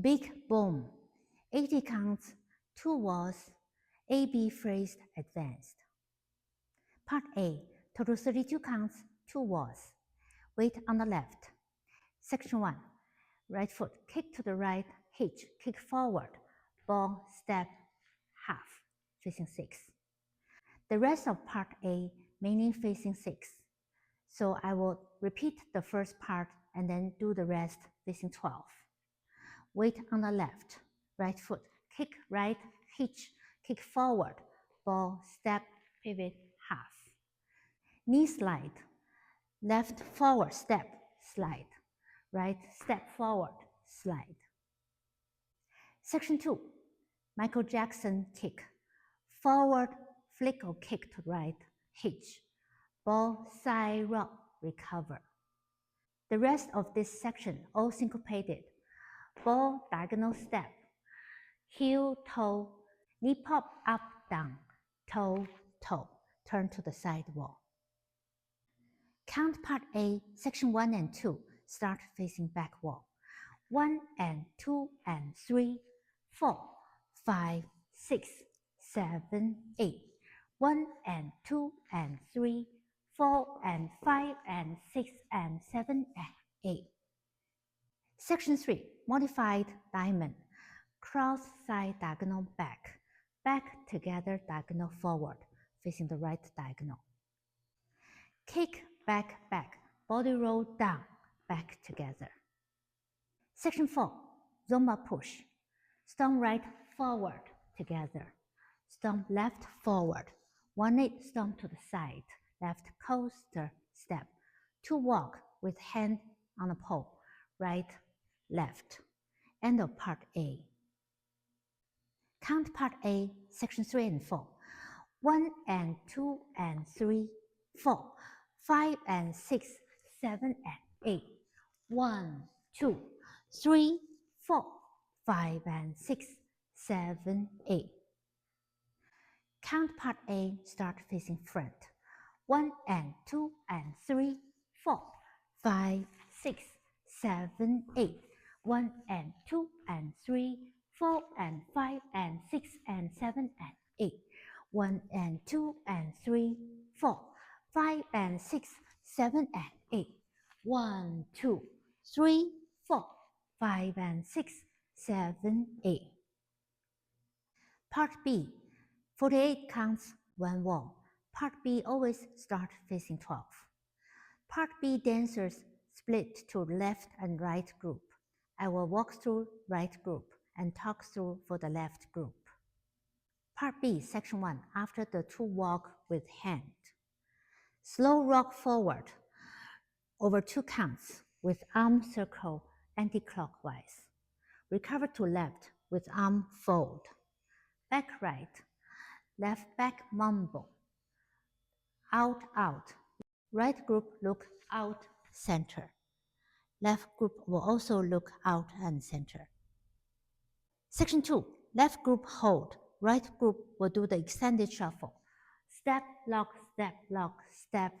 Big boom, 80 counts, 2 walls, A-B phrased advanced. Part A, total 32 counts, 2 walls. Weight on the left. Section 1, right foot, kick to the right, hitch, kick forward, ball, step, half, facing 6. The rest of part A mainly facing 6. So I will repeat the first part and then do the rest facing 12. Weight on the left, right foot, kick right, hitch, kick forward, ball, step, pivot, half. Knee slide, left forward step, slide, right step forward, slide. Section 2, Michael Jackson kick, forward, flick or kick to right, hitch, ball, side rock, recover. The rest of this section all syncopated. Ball, diagonal step, heel, toe, knee pop, up, down, toe, toe, turn to the side wall. Count part A, section 1 and 2, start facing back wall. 1 and 2 and 3, 4, 5, 6, 7, 8. 1 and 2 and 3, 4 and 5 and 6 and 7 and 8. Section 3, modified diamond. Cross side diagonal back, back together diagonal forward, facing the right diagonal. Kick, back, back, body roll down, back together. Section 4, Zumba push. Stomp right, forward, together. Stomp left, forward. 1-8 stomp to the side, left coaster step. 2 walk with hand on the pole, right, left. End of part A. Count part A, section 3 and 4. 1 and 2 and 3, 4, 5 and 6, 7 and 8. 1, 2, 3, 4, 5 and 6, 7, 8. Count part A, start facing front. 1 and 2 and 3, 4, 5, 6, 7, 8. 1 and 2 and 3, 4 and 5 and 6 and 7 and 8. 1 and 2 and 3, 4, 5 and 6, 7 and 8. 1, 2, 3, 4, 5 and 6, 7, 8. Part B, 48 counts, 1 wall. Part B always start facing 12. Part B dancers split to left and right group. I will walk through right group and talk through for the left group. Part B, section 1, after the 2 walk with hand. Slow rock forward over 2 counts with arm circle anti-clockwise. Recover to left with arm fold. Back right, left back mumble. Out, out. Right group look out, center. Left group will also look out and center. Section 2, left group hold. Right group will do the extended shuffle. Step, lock, step,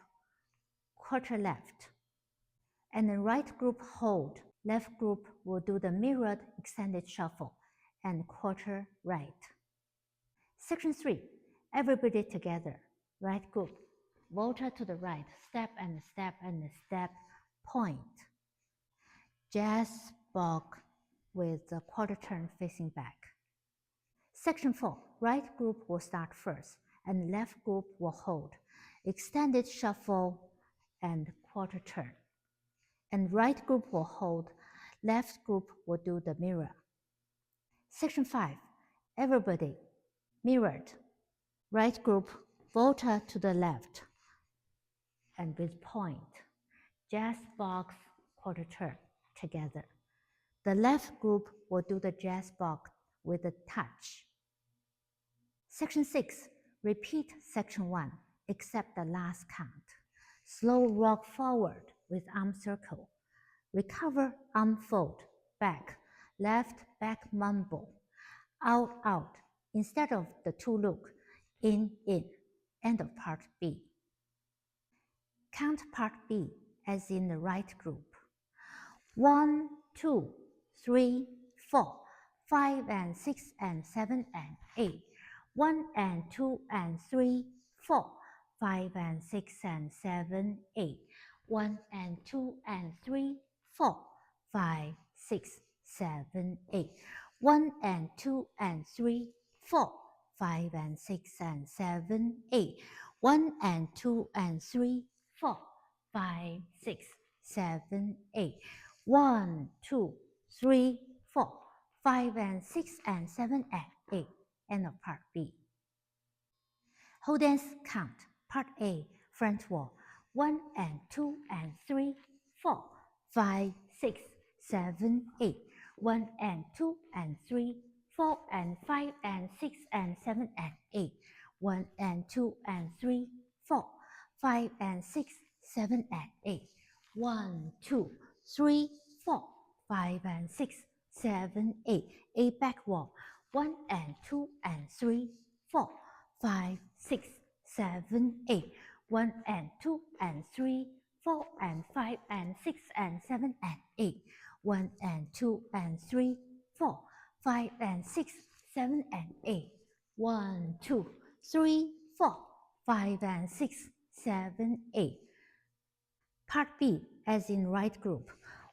quarter left. And the right group hold. Left group will do the mirrored extended shuffle and quarter right. Section 3, everybody together. Right group, volta to the right, step and step, point. Jazz bog with the quarter turn facing back. Section 4, right group will start first and left group will hold. Extended shuffle and quarter turn. And right group will hold, left group will do the mirror. Section 5, everybody, mirrored. Right group, volta to the left and with point. Jazz box, quarter turn together. The left group will do the jazz box with a touch. Section 6, repeat section 1, except the last count. Slow rock forward with arm circle. Recover, arm fold, back, left, back mumble. Out, out, instead of the 2 look, in, end of part B. Count part B as in the right group. 1, 2, 3, 4, 5 and 6 and 7 and 8, 1 and 2 and 3, 4, 5 and 6 and 7, 8, 1 and 2 and 3, 4, 5, 6, 7, 8, 1 and 2 and 3, 4, 5 and 6 and 7, 8, 1 and 2 and 3, 4, 5, 6, 7, 8, 1, 2, 3, 4, 5 and 6 and 7 and 8. End of part B. Whole dance count. Part A, front wall. 1 and 2 and 3, 4, 5, 6, 7, 8. 1 and 2 and 3, 4 and 5 and 6 and 7 and 8. 1 and 2 and 3, 4, 5 and 6, 7 and 8. 1, 2, 3, 4, 5 and 6, 7, 8. A back wall. 1 and 2 and 3, 4, 5, 6, 7, 8. 1 and 2 and 3, 4 and 5 and 6 and 7 and 8. 1 and 2 and 3, 4, 5 and 6, 7 and 8. 1, 2, 3, 4, 5 and 6, 7, 8. Part B, as in right group.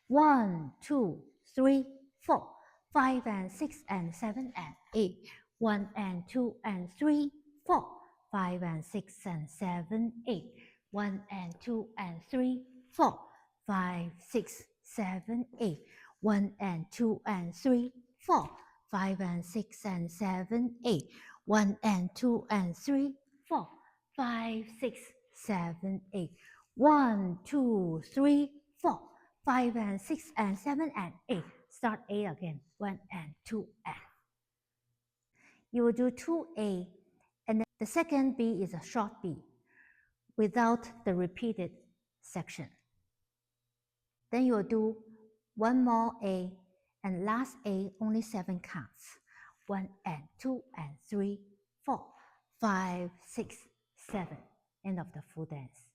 1, 2, 3, 4, 5 and 6 and 7 and 8. 1 and 2 and 3, 4, 5 and 6 and 7, 8. 1 and 2 and 3, 4, 5, 6, 7, 8. 1 and 2 and 3, 4, 5 and 6 and 7, 8. 1 and 2 and 3, 4, 5, 6, 7, 8. 1, 2, 3, 4, 5 and 6 and 7 and 8. Start A again. 1 and 2 and. You will do 2A, and then the second B is a short B without the repeated section. Then you will do one more A, and last A only 7 counts. 1 and 2 and 3, 4, 5, 6, 7. End of the full dance.